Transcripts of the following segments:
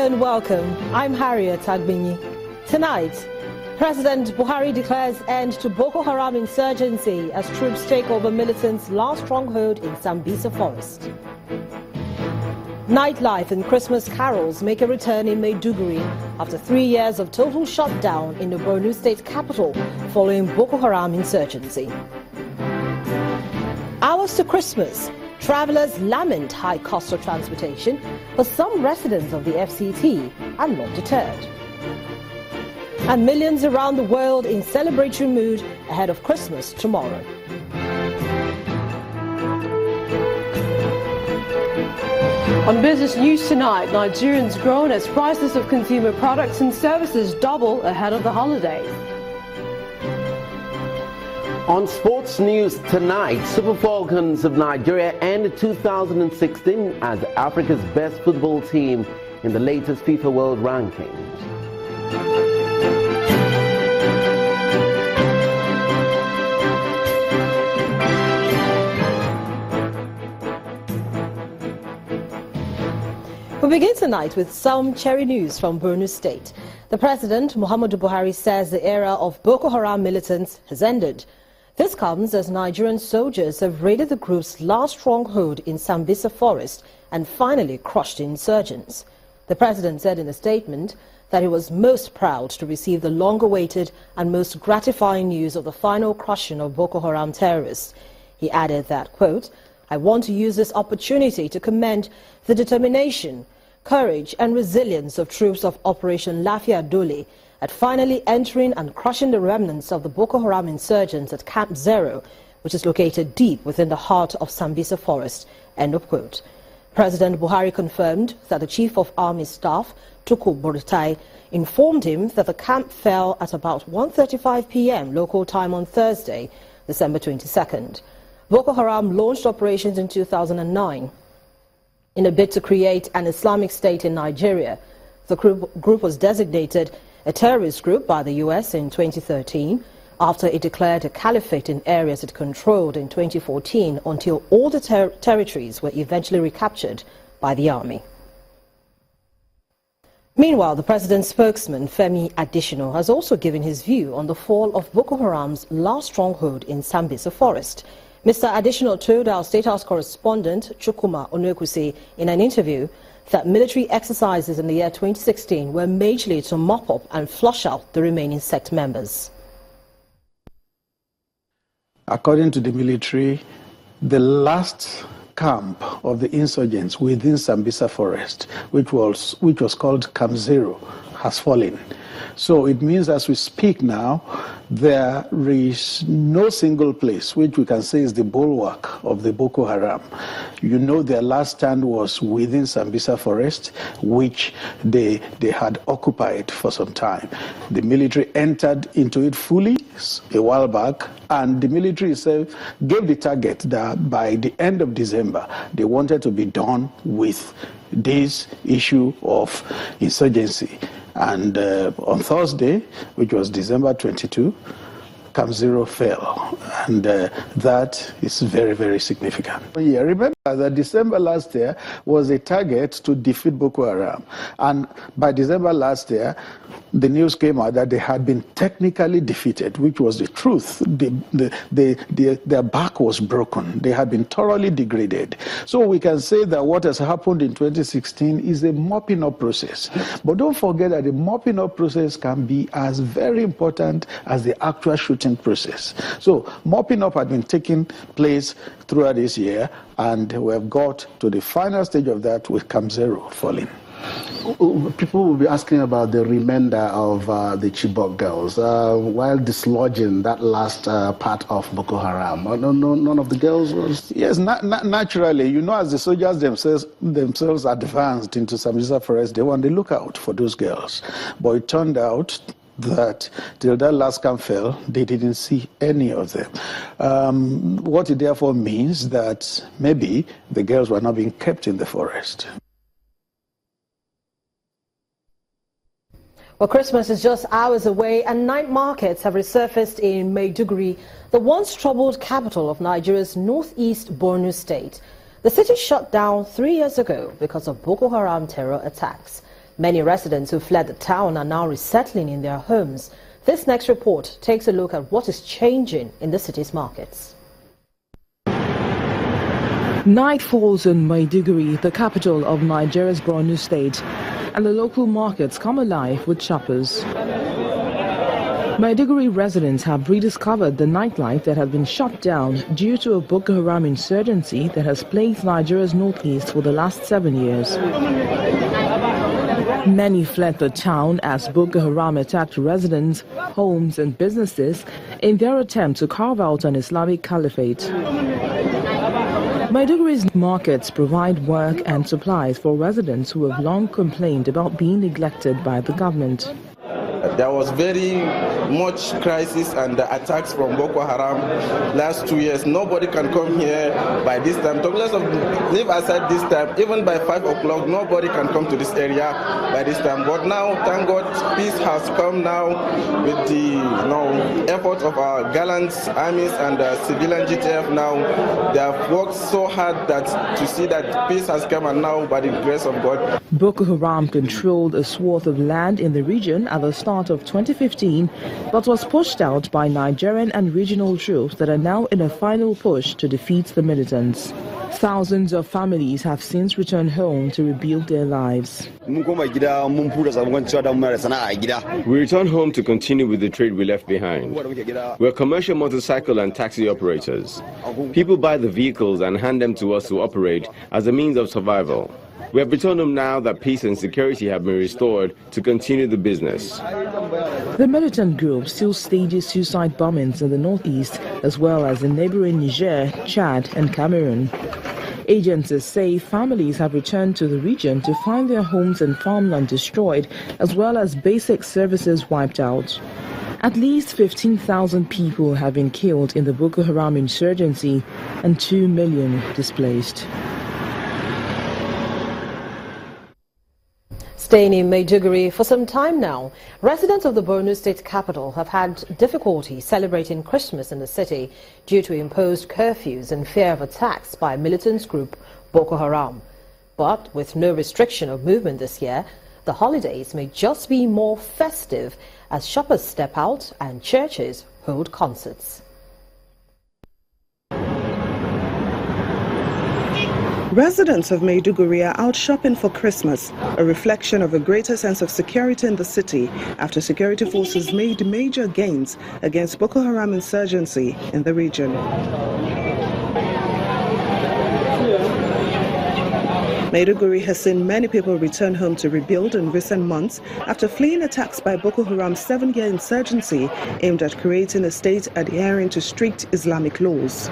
Hello and welcome. I'm Harriet Agbinyi. Tonight, President Buhari declares end to Boko Haram insurgency as troops take over militants' last stronghold in Sambisa Forest. Nightlife and Christmas carols make a return in Maiduguri after 3 years of total shutdown in the Borno state capital following Boko Haram insurgency. Hours to Christmas, travelers lament high cost of transportation, but some residents of the FCT are not deterred. And millions around the world in celebratory mood ahead of Christmas tomorrow. On business news tonight, Nigerians groan as prices of consumer products and services double ahead of the holidays. On sports news tonight, Super Falcons of Nigeria end 2016 as Africa's best football team in the latest FIFA World Rankings. We begin tonight with some cherry news from Borno State. The President, Muhammadu Buhari, says the era of Boko Haram militants has ended. This comes as Nigerian soldiers have raided the group's last stronghold in Sambisa Forest and finally crushed the insurgents. The President said in a statement that he was most proud to receive the long-awaited and most gratifying news of the final crushing of Boko Haram terrorists. He added that, quote, "I want to use this opportunity to commend the determination, courage and resilience of troops of Operation Lafia Dole at finally entering and crushing the remnants of the Boko Haram insurgents at Camp Zero, which is located deep within the heart of Sambisa Forest." End of quote. President Buhari confirmed that the Chief of Army Staff, Tuku Buratai, informed him that the camp fell at about 1:35 p.m. local time on Thursday, December 22nd. Boko Haram launched operations in 2009 in a bid to create an Islamic state in Nigeria. The group was designated a terrorist group by the U.S. in 2013 after it declared a caliphate in areas it controlled in 2014 until all the territories were eventually recaptured by the army. Meanwhile, the president's spokesman, Femi Adesina, has also given his view on the fall of Boko Haram's last stronghold in Sambisa Forest. Mr. Adesina told our State House correspondent, Chukwuma Onyekwusi, in an interview that military exercises in the year 2016 were majorly to mop up and flush out the remaining sect members. According to the military, the last camp of the insurgents within Sambisa Forest, which was called Camp Zero, has fallen. So it means as we speak now, there is no single place which we can say is the bulwark of the Boko Haram. You know, their last stand was within Sambisa Forest, which they had occupied for some time. The military entered into it fully a while back, and the military itself gave the target that by the end of December, they wanted to be done with this issue of insurgency. And on Thursday, which was December 22, Camp Zero fell, and that is very, very significant. Yeah, remember that December last year was a target to defeat Boko Haram, and by December last year, the news came out that they had been technically defeated, which was the truth. Their back was broken. They had been thoroughly degraded. So we can say that what has happened in 2016 is a mopping up process. But don't forget that the mopping up process can be as very important as the actual shooting process. So mopping up had been taking place throughout this year, and we have got to the final stage of that with Camp Zero falling. People will be asking about the remainder of the Chibok girls while dislodging that last part of Boko Haram. None of the girls was... Yes, naturally. You know, as the soldiers themselves advanced into Sambisa Forest, they were on the lookout for those girls. But it turned out that till that last camp fell, they didn't see any of them. What it therefore means that maybe the girls were not being kept in the forest. Well, Christmas is just hours away and night markets have resurfaced in Maiduguri, the once troubled capital of Nigeria's northeast Borno state. The city shut down 3 years ago because of Boko Haram terror attacks. Many residents who fled the town are now resettling in their homes. This next report takes a look at what is changing in the city's markets. Night falls in Maiduguri, the capital of Nigeria's Borno state, and the local markets come alive with shoppers. Maiduguri residents have rediscovered the nightlife that had been shut down due to a Boko Haram insurgency that has plagued Nigeria's northeast for the last 7 years. Many fled the town as Boko Haram attacked residents, homes and businesses in their attempt to carve out an Islamic caliphate. Maiduguri's markets provide work and supplies for residents who have long complained about being neglected by the government. There was very much crisis and attacks from Boko Haram last 2 years. Nobody can come here by this time. Leave aside this time, even by 5 o'clock, nobody can come to this area by this time. But now, thank God, peace has come now with the effort of our gallant armies and civilian GTF now. They have worked so hard to see that peace has come, and now, by the grace of God. Boko Haram controlled a swath of land in the region at the start of 2015, but was pushed out by Nigerian and regional troops that are now in a final push to defeat the militants. Thousands of families have since returned home to rebuild their lives. We return home to continue with the trade we left behind. We're commercial motorcycle and taxi operators. People buy the vehicles and hand them to us to operate as a means of survival. We have returned home now that peace and security have been restored to continue the business. The militant group still stages suicide bombings in the northeast as well as in neighboring Niger, Chad and Cameroon. Agencies say families have returned to the region to find their homes and farmland destroyed as well as basic services wiped out. At least 15,000 people have been killed in the Boko Haram insurgency and 2 million displaced. Staying in Maiduguri for some time now, residents of the Borno state capital have had difficulty celebrating Christmas in the city due to imposed curfews and fear of attacks by militant group Boko Haram. But with no restriction of movement this year, the holidays may just be more festive as shoppers step out and churches hold concerts. Residents of Maiduguri are out shopping for Christmas, a reflection of a greater sense of security in the city after security forces made major gains against Boko Haram insurgency in the region. Maiduguri has seen many people return home to rebuild in recent months after fleeing attacks by Boko Haram's 7-year insurgency aimed at creating a state adhering to strict Islamic laws.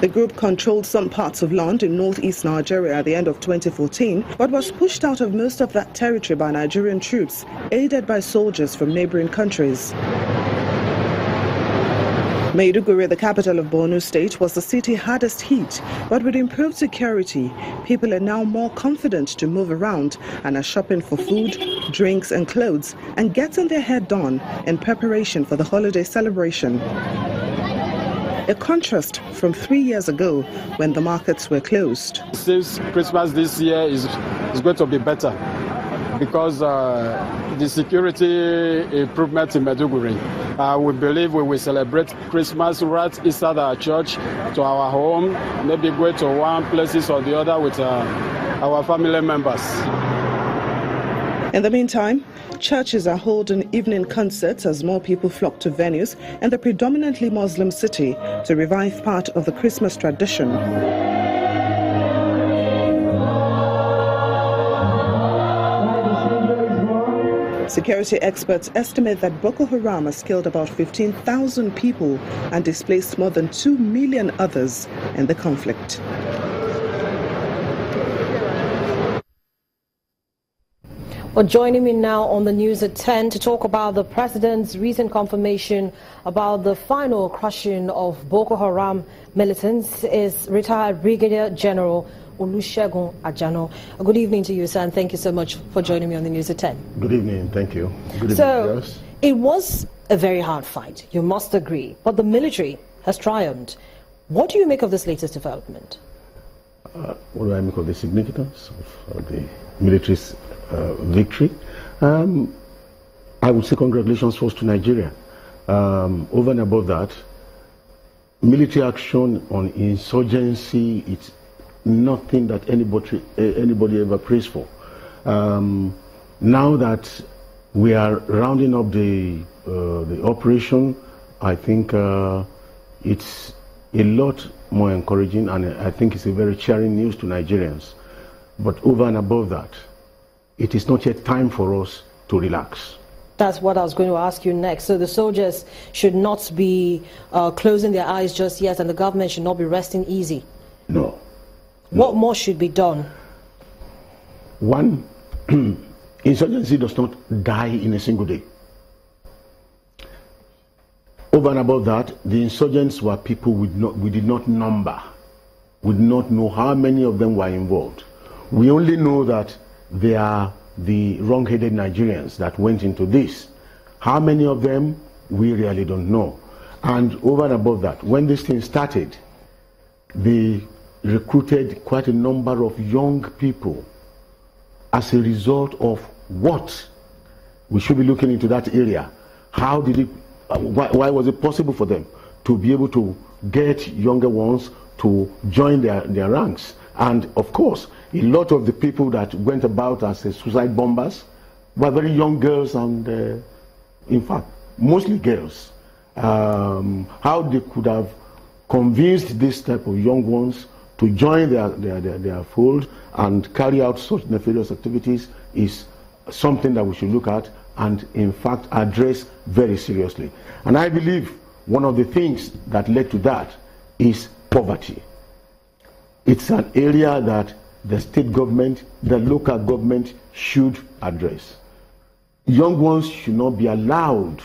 The group controlled some parts of land in northeast Nigeria at the end of 2014, but was pushed out of most of that territory by Nigerian troops, aided by soldiers from neighboring countries. Maiduguri, the capital of Borno state, was the city hardest hit, but with improved security, people are now more confident to move around and are shopping for food, drinks and clothes and getting their hair done in preparation for the holiday celebration. A contrast from 3 years ago when the markets were closed. Since Christmas this year is going to be better because the security improvement in Maiduguri. We believe we will celebrate Christmas right inside our church, to our home, maybe go to one places or the other with our family members. In the meantime, churches are holding evening concerts as more people flock to venues in the predominantly Muslim city to revive part of the Christmas tradition. Security experts estimate that Boko Haram has killed about 15,000 people and displaced more than 2 million others in the conflict. Well, joining me now on the news at 10 to talk about the president's recent confirmation about the final crushing of Boko Haram militants is retired Brigadier General Olusegun Ajano. Good evening to you, sir, and thank you so much for joining me on the news at 10. Good evening, thank you. Good evening, so, yes. It was a very hard fight, you must agree, but the military has triumphed. What do you make of this latest development? what do I make of the significance of the military's victory? I would say congratulations first to Nigeria. Over and above that, military action on insurgency, it's nothing that anybody ever prays for. Now that we are rounding up the operation, I think it's a lot more encouraging, and I think it's a very cheering news to Nigerians. But over and above that, it is not yet time for us to relax. That's what I was going to ask you next. So the soldiers should not be closing their eyes just yet, and the government should not be resting easy. No. What more should be done? One, insurgency does not die in a single day. Over and above that, the insurgents were people we did not number. We did not know how many of them were involved. We only know that they are the wrong-headed Nigerians that went into this. How many of them, we really don't know. And over and above that, when this thing started, they recruited quite a number of young people as a result of what? We should be looking into that area. How did it, why was it possible for them to be able to get younger ones to join their ranks? And of course, a lot of the people that went about as suicide bombers were very young girls, and in fact, mostly girls. How they could have convinced this type of young ones to join their fold and carry out such nefarious activities is something that we should look at and in fact address very seriously. And I believe one of the things that led to that is poverty. It's an area that the state government, the local government should address. Young ones should not be allowed.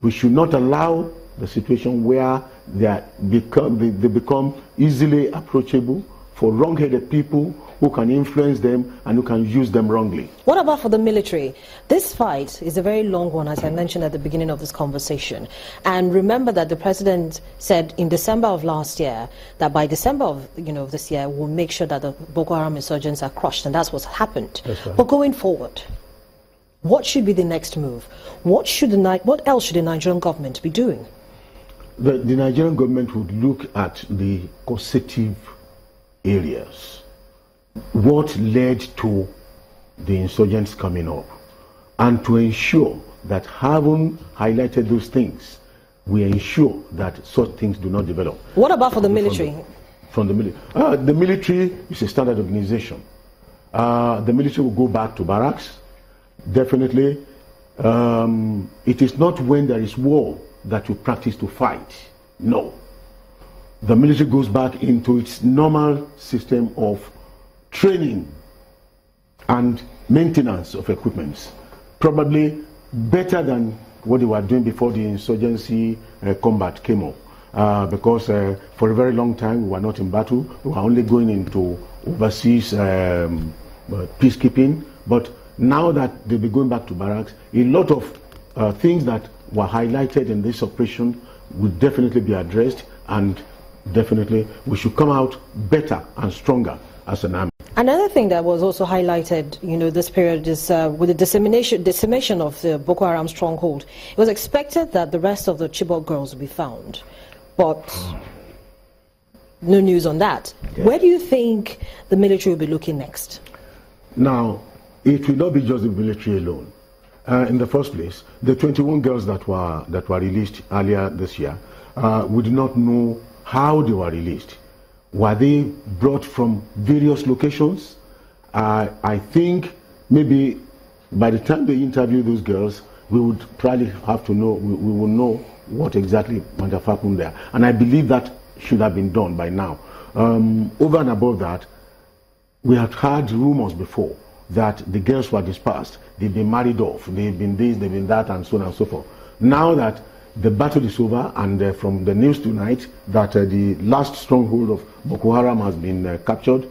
We should not allow the situation where they become easily approachable for wrong-headed people who can influence them and who can use them wrongly. What about for the military? This fight is a very long one, as I mentioned at the beginning of this conversation. And remember that the president said in December of last year that by December of this year, we'll make sure that the Boko Haram insurgents are crushed, and that's what's happened. That's right. But going forward, what should be the next move? What else should the Nigerian government be doing? The Nigerian government would look at the causative areas. What led to the insurgents coming up, and to ensure that, having highlighted those things, we ensure that such things do not develop. What about for the military? From the military. The military is a standard organization. The military will go back to barracks, definitely. It is not when there is war that you practice to fight. No. The military goes back into its normal system of training and maintenance of equipment, probably better than what they were doing before the insurgency combat came up, because for a very long time we were not in battle. We were only going into overseas peacekeeping. But now that they'll be going back to barracks, a lot of things that were highlighted in this operation will definitely be addressed, and definitely we should come out better and stronger as an army. Another thing that was also highlighted, this period is with the decimation of the Boko Haram stronghold. It was expected that the rest of the Chibok girls would be found, but no news on that. Okay. Where do you think the military will be looking next? Now, it will not be just the military alone. In the first place, the 21 girls that were released earlier this year, we do not know how they were released. Were they brought from various locations? I think maybe by the time they interview those girls, we would probably have to know, we will know what exactly might have happened there. And I believe that should have been done by now. Over and above that, we have heard rumors before that the girls were dispersed. They've been married off. They've been this, they've been that, and so on and so forth. Now that the battle is over, and from the news tonight that the last stronghold of Boko Haram has been captured,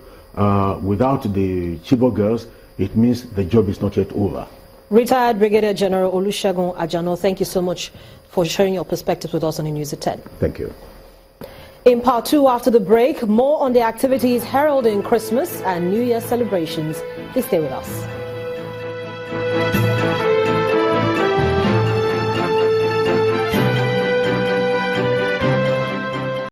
without the Chibok girls, it means the job is not yet over. Retired Brigadier General Olusegun Ajano, thank you so much for sharing your perspectives with us on the News at 10. Thank you. In part 2 after the break, more on the activities heralding Christmas and New Year celebrations. Please stay with us.